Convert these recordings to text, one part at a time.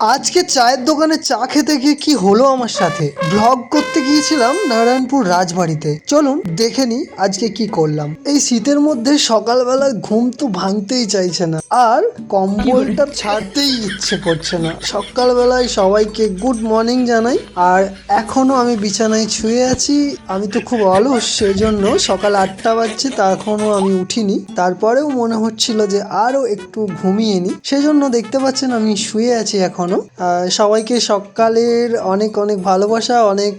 আজকে চায়ের দোকানে চা খেতে গিয়ে কি হলো আমার সাথে। ব্লগ করতে গিয়েছিলাম নারায়ণপুর রাজবাড়িতে। চলুন দেখে নিই আজকে কি করলাম। এই শীতের মধ্যে সকালবেলা ঘুম তো ভাঙতেই চাইছে না, আর কম্বলটা ছাড়তেই ইচ্ছে করছে না। সকালবেলায় সবাইকে গুড মর্নিং জানাই, আর এখনো আমি বিছানায় শুয়ে আছি। আমি তো খুব অলস, সেজন্য সকাল 8টা বাজছে তা এখনো আমি উঠিনি। তারপরেও মনে হচ্ছিল যে আরো একটু ঘুমিয়ে নি, সেজন্য দেখতে পাচ্ছেন আমি শুয়ে আছি এখনো। সবাইকে সকালের অনেক অনেক ভালোবাসা, অনেক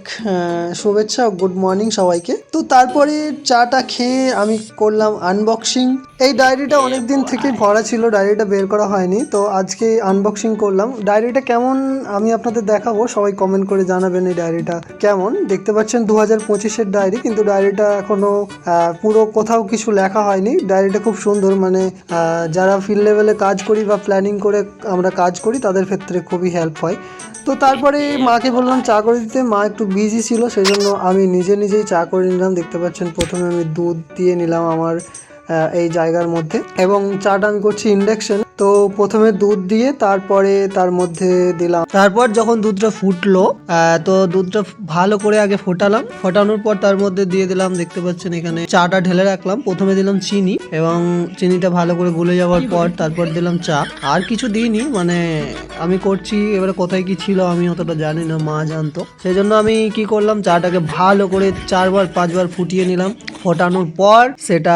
শুভেচ্ছা, গুড মর্নিং সবাইকে। তো তারপরে চাটা খেয়ে আমি করলাম আনবক্সিং। এই ডায়েরিটা অনেক দিন থেকে ভরা ছিল, ডায়েরিটা বের করা হয়নি, তো আজকে আনবক্সিং করলাম। ডায়েরিটা কেমন আমি আপনাদের দেখাবো, সবাই কমেন্ট করে জানাবেন এই ডায়েরিটা কেমন। দেখতে পাচ্ছেন 2025-এর ডায়েরি, কিন্তু ডায়েরিটা এখনো পুরো কোথাও কিছু লেখা হয়নি। ডায়েরিটা খুব সুন্দর, মানে যারা ফিল্ড লেভেলে কাজ করি বা প্ল্যানিং করে আমরা কাজ করি তাদের ক্ষেত্রে খুবই হেল্প হয়। তো তারপরে মাকে বললাম চা করে দিতে, মা একটু বিজি ছিল, সেই জন্য আমি নিজেই চা করে নিলাম। দেখতে পাচ্ছেন প্রথমে আমি দুধ দিয়ে নিলাম আমার এই জায়গার মধ্যে, এবং চাটা আমি করছি ইন্ডাকশন। তো প্রথমে দুধ দিয়ে তারপরে তার মধ্যে দিলাম, তারপর যখন দুধটা ফুটলো তো দুধটা ভালো করে আগে ফোটানোর পর তার মধ্যে দিয়ে দিলাম, দেখতে পাচ্ছেন এখানে চাটা ঢেলে রাখলাম। প্রথমে দিলাম চিনি, এবং চিনিটা ভালো করে গলে যাওয়ার পর তারপর দিলাম চা। আর কিছু দিইনি, মানে আমি করছি, এবারে কোথায় কি ছিল আমি অতটা জানি না, মা জানতো। সেই জন্য আমি কি করলাম, চাটাকে ভালো করে 4-5 বার ফুটিয়ে নিলাম। ফোটানোর পর সেটা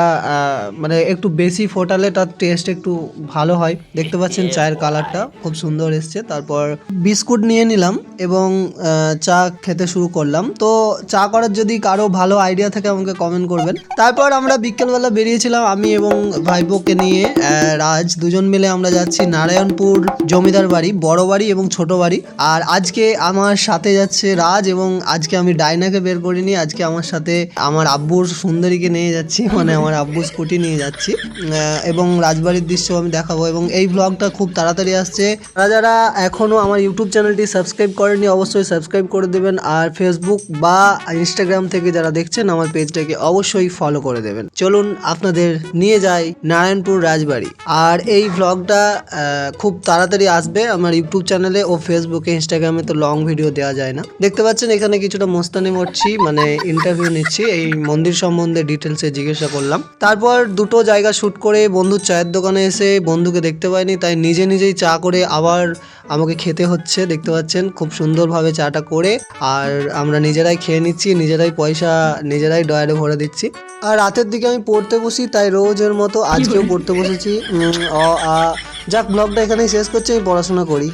মানে একটু বেশি ফোটালে তার টেস্ট একটু ভালো হয়। দেখতে পাচ্ছেন চায়ের কালারটা খুব সুন্দর এসছে। তারপর বিস্কুট নিয়ে নিলাম এবং চা খেতে শুরু করলাম। তো চা করার যদি কারো ভালো আইডিয়া থাকে আমাকে কমেন্ট করবেন। তারপর আমরা বিকেলবেলা বেরিয়েছিলাম, আমি এবং ভাইপোকে নিয়ে রাজ দুজন মিলে আমরা যাচ্ছি নারায়ণপুর জমিদার বাড়ি, বড় বাড়ি এবং ছোট বাড়ি। আর আজকে আমার সাথে যাচ্ছে রাজ, এবং আজকে আমি ডাইনাকে বের করিনি, আজকে আমার সাথে আমার আব্বুর সুন্দরীকে নিয়ে যাচ্ছি, মানে আমার আব্বুর স্কুটি নিয়ে যাচ্ছি, এবং রাজবাড়ির দৃশ্য আমি দেখাবো। এবং এই ব্লগটা খুব তাড়াতাড়ি আসছে। যারা এখনো আমার ইউটিউব চ্যানেলটি সাবস্ক্রাইব করেনি অবশ্যই সাবস্ক্রাইব করে দেবেন, আর ফেসবুক বা ইনস্টাগ্রাম থেকে যারা দেখছেন আমার পেজটাকে অবশ্যই ফলো করে দেবেন। চলুন আপনাদের নিয়ে যাই নারায়ণপুর রাজবাড়ি। আর এই ব্লগটা খুব তাড়াতাড়ি আসবে আমার ইউটিউব চ্যানেলে ও ফেসবুকে। ইনস্টাগ্রামে তো লং ভিডিও দেওয়া যায় না। দেখতে পাচ্ছেন এখানে কিছুটা মোস্তানি করছি, মানে ইন্টারভিউ নিচ্ছি, এই মন্দির সম্বন্ধে ডিটেলসে জিজ্ঞাসা করলাম। তারপর দুটো জায়গা শ্যুট করে বন্ধুর চায়ের দোকানে এসে বন্ধুকে দেখতে পাইনি, তাই নিজেই চা করে আবার আমাকে খেতে হচ্ছে। দেখতে পাচ্ছেন খুব সুন্দরভাবে চাটা করে, আর আমরা নিজেরাই খেয়ে নিচ্ছি, নিজেরাই পয়সা নিজেরাই ডয়ারে ভরে দিচ্ছি। আর রাতের দিকে আমি পড়তে বসি, তাই রোজের মতো আজকেও পড়তে বসেছি। যাক, ব্লগটা এখানেই শেষ করছি, আমি পড়াশোনা করি।